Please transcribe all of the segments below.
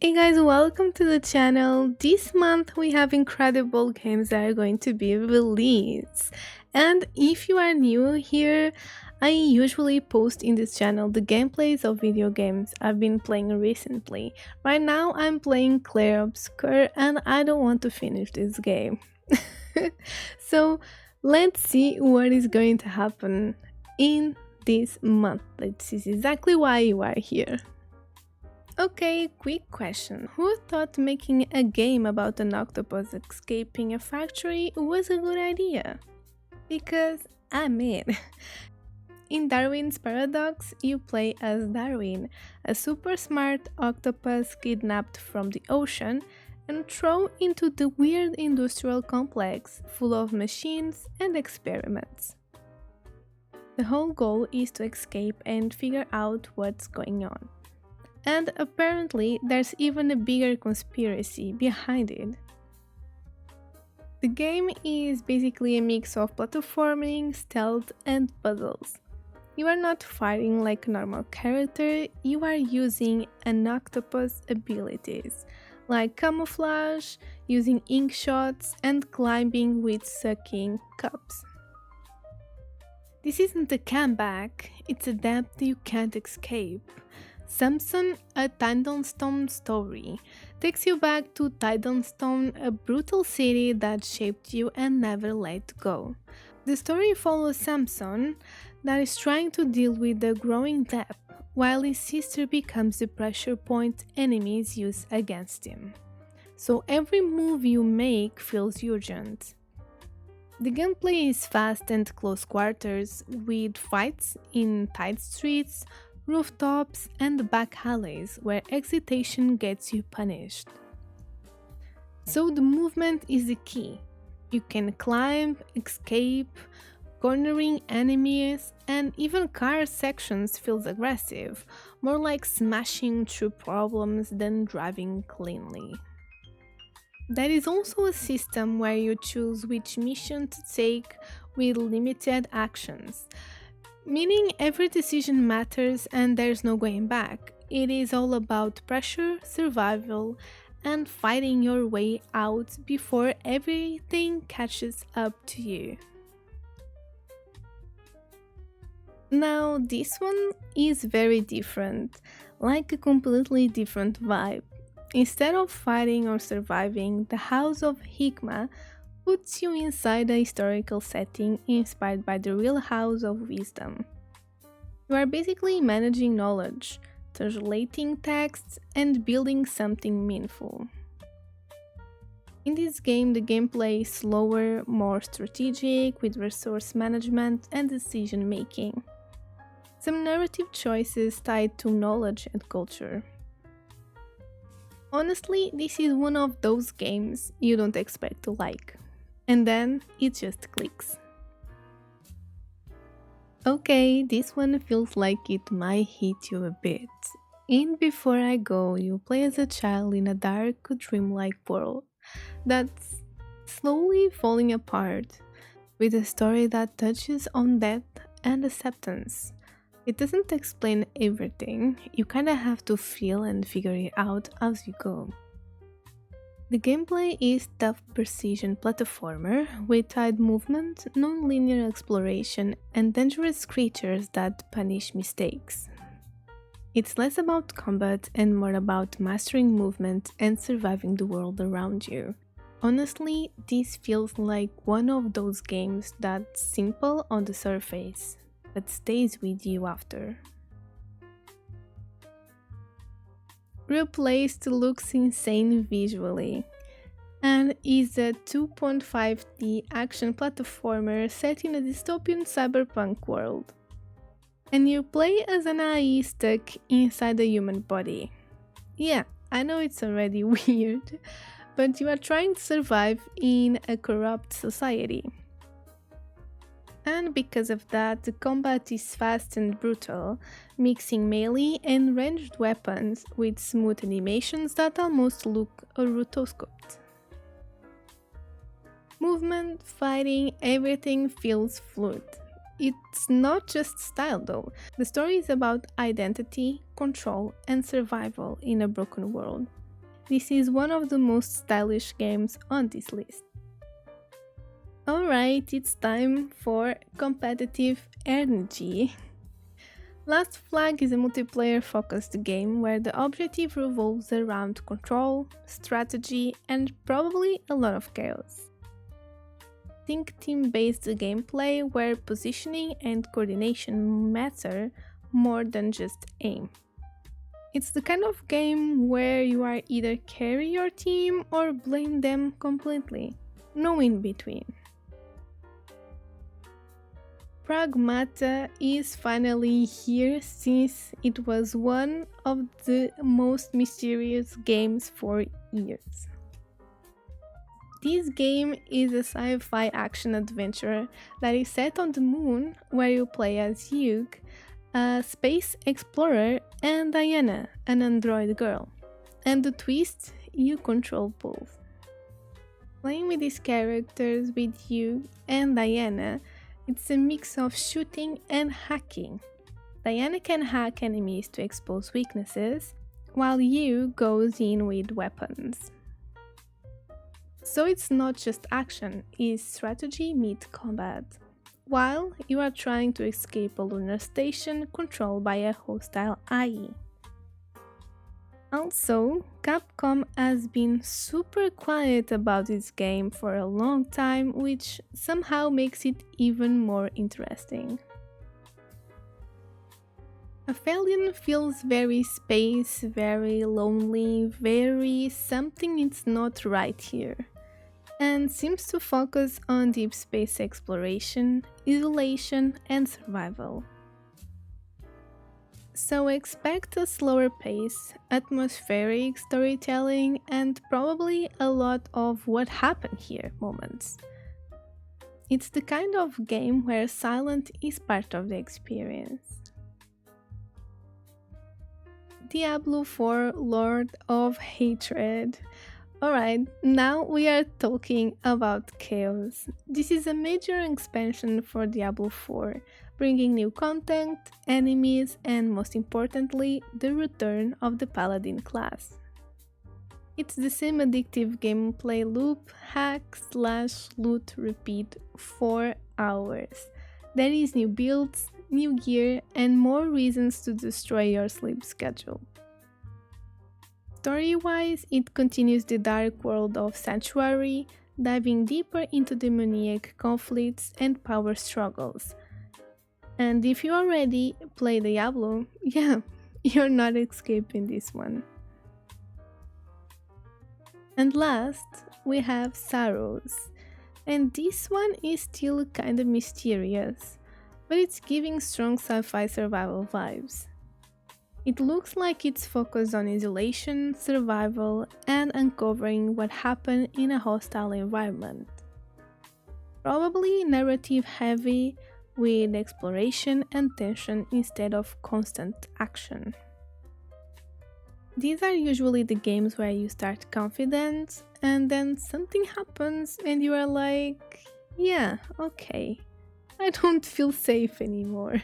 Hey guys, welcome to the channel. This month we have incredible games that are going to be released. And if you are new here, I usually post in this channel the gameplays of video games I've been playing recently. Right now I'm playing Clair Obscur and I don't want to finish this game. So let's see what is going to happen in this month. Let's see exactly why you are here. Okay, quick question. Who thought making a game about an octopus escaping a factory was a good idea? Because I'm in. In Darwin's Paradox, you play as Darwin, a super smart octopus kidnapped from the ocean and thrown into the weird industrial complex full of machines and experiments. The whole goal is to escape and figure out what's going on. And apparently, there's even a bigger conspiracy behind it. The game is basically a mix of platforming, stealth, and puzzles. You are not fighting like a normal character, you are using an octopus abilities, like camouflage, using ink shots, and climbing with sucking cups. This isn't a comeback, it's a depth you can't escape. Samson, a Titanstone story, takes you back to Titanstone, a brutal city that shaped you and never let go. The story follows Samson, that is trying to deal with the growing debt, while his sister becomes the pressure point enemies use against him. So every move you make feels urgent. The gameplay is fast and close quarters, with fights in tight streets, rooftops, and back alleys where excitation gets you punished. So the movement is the key. You can climb, escape, cornering enemies, and even car sections feels aggressive, more like smashing through problems than driving cleanly. There is also a system where you choose which mission to take with limited actions, meaning every decision matters and there's no going back. It is all about pressure, survival, and fighting your way out before everything catches up to you. Now, this one is very different, like a completely different vibe. Instead of fighting or surviving, the House of Hikmah puts you inside a historical setting inspired by the real House of Wisdom. You are basically managing knowledge, translating texts, and building something meaningful. In this game, the gameplay is slower, more strategic, with resource management and decision making. Some narrative choices tied to knowledge and culture. Honestly, this is one of those games you don't expect to like. And then it just clicks. Okay, this one feels like it might hit you a bit. In Before I Go, you play as a child in a dark, dreamlike world that's slowly falling apart, with a story that touches on death and acceptance. It doesn't explain everything, you kinda have to feel and figure it out as you go. The gameplay is tough precision platformer with tight movement, non-linear exploration, and dangerous creatures that punish mistakes. It's less about combat and more about mastering movement and surviving the world around you. Honestly, this feels like one of those games that's simple on the surface, but stays with you after. Replaced looks insane visually and is a 2.5D action platformer set in a dystopian cyberpunk world. And you play as an AI stuck inside a human body. Yeah, I know it's already weird, but you are trying to survive in a corrupt society. And because of that, the combat is fast and brutal, mixing melee and ranged weapons with smooth animations that almost look rotoscoped. Movement, fighting, everything feels fluid. It's not just style though, the story is about identity, control, and survival in a broken world. This is one of the most stylish games on this list. Alright, it's time for competitive energy. Last Flag is a multiplayer-focused game where the objective revolves around control, strategy, and probably a lot of chaos. Think team-based gameplay where positioning and coordination matter more than just aim. It's the kind of game where you are either carry your team or blame them completely. No in between. Pragmata is finally here since it was one of the most mysterious games for years. This game is a sci-fi action adventure that is set on the moon where you play as Hugh, a space explorer, and Diana, an android girl. And the twist, you control both. Playing with these characters with Hugh and Diana, it's a mix of shooting and hacking. Diana can hack enemies to expose weaknesses, while Hugh goes in with weapons. So it's not just action, it's strategy meets combat, while you are trying to escape a lunar station controlled by a hostile AI. Also, Capcom has been super quiet about this game for a long time, which somehow makes it even more interesting. Aphelion feels very space, very lonely, very something is not right here, and seems to focus on deep space exploration, isolation, and survival. So expect a slower pace, atmospheric storytelling, and probably a lot of what happened here moments. It's the kind of game where silence is part of the experience. Diablo 4 Lord of Hatred. Alright, now we are talking about chaos. This is a major expansion for Diablo 4, bringing new content, enemies, and most importantly, the return of the Paladin class. It's the same addictive gameplay loop, hack, slash, loot, repeat, 4 hours. There is new builds, new gear, and more reasons to destroy your sleep schedule. Story-wise, it continues the dark world of Sanctuary, diving deeper into demoniac conflicts and power struggles. And if you already play Diablo, yeah, you're not escaping this one. And last, we have Sorrows. And this one is still kinda mysterious, but it's giving strong sci-fi survival vibes. It looks like it's focused on isolation, survival, and uncovering what happened in a hostile environment. Probably narrative heavy, with exploration and tension instead of constant action. These are usually the games where you start confident and then something happens and you are like, yeah, okay, I don't feel safe anymore.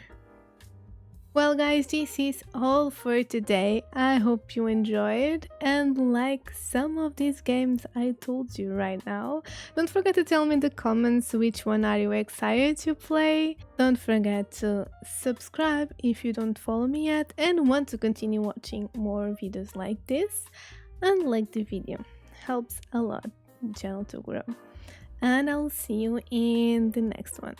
Well guys, this is all for today. I hope you enjoyed and like some of these games I told you right now. Don't forget to tell me in the comments which one are you excited to play. Don't forget to subscribe if you don't follow me yet and want to continue watching more videos like this. And like the video, helps a lot the channel to grow. And I'll see you in the next one.